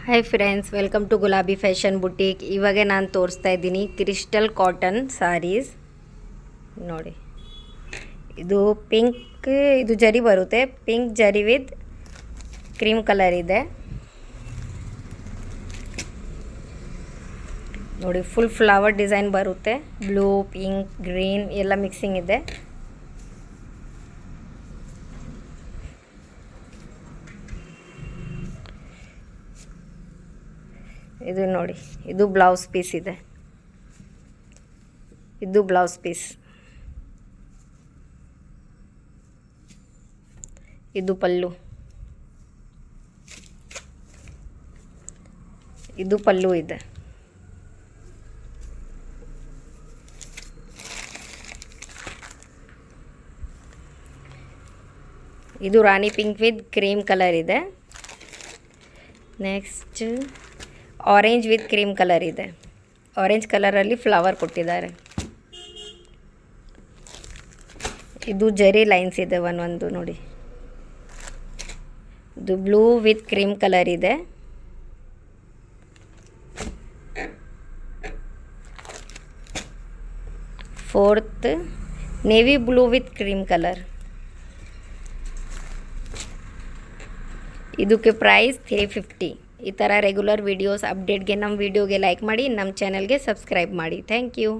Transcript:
Hi friends, welcome to ಗುಲಾಬಿ fashion boutique. ಇವಾಗ ನಾನು ತೋರಿಸ್ತಾ ಇದ್ದೀನಿ ಕ್ರಿಸ್ಟಲ್ ಕಾಟನ್ ಸಾರೀಸ್. ನೋಡಿ, ಇದು ಪಿಂಕ್, ಇದು ಜರಿ ಬರುತ್ತೆ, ಪಿಂಕ್ ಜರಿ ವಿತ್ ಕ್ರೀಮ್ ಕಲರ್ ಇದೆ. ನೋಡಿ, ಫುಲ್ ಫ್ಲವರ್ ಡಿಸೈನ್ ಬರುತ್ತೆ. ಬ್ಲೂ, ಪಿಂಕ್, ಗ್ರೀನ್ ಎಲ್ಲ ಮಿಕ್ಸಿಂಗ್ ಇದೆ. ಇದು ನೋಡಿ, ಇದು ಬ್ಲೌಸ್ ಪೀಸ್ ಇದೆ. ಇದು ಬ್ಲೌಸ್ ಪೀಸ್. ಇದು ಪಲ್ಲು. ಇದು ಪಲ್ಲು ಇದೆ. ಇದು ರಾಣಿ ಪಿಂಕ್ ವಿತ್ ಕ್ರೀಮ್ ಕಲರ್ ಇದೆ. Next orange with cream colour ಇದೆ. ಆರೆಂಜ್ ಕಲರಲ್ಲಿ ಫ್ಲವರ್ ಕೊಟ್ಟಿದ್ದಾರೆ. ಇದು ಜರಿ ಲೈನ್ಸ್ ಇದೆ ಒಂದೊಂದು ನೋಡಿ. ಇದು ಬ್ಲೂ ವಿತ್ ಕ್ರೀಮ್ ಕಲರ್ ಇದೆ. Fourth navy blue with cream colour. ಇದಕ್ಕೆ ಪ್ರೈಸ್ 350. ಈ ಥರ ರೆಗ್ಯುಲರ್ ವೀಡಿಯೋಸ್ ಅಪ್ಡೇಟ್ಗೆ ನಮ್ಮ ವೀಡಿಯೋಗೆ ಲೈಕ್ ಮಾಡಿ, ನಮ್ಮ ಚಾನಲ್ಗೆ ಸಬ್ಸ್ಕ್ರೈಬ್ ಮಾಡಿ. Thank you.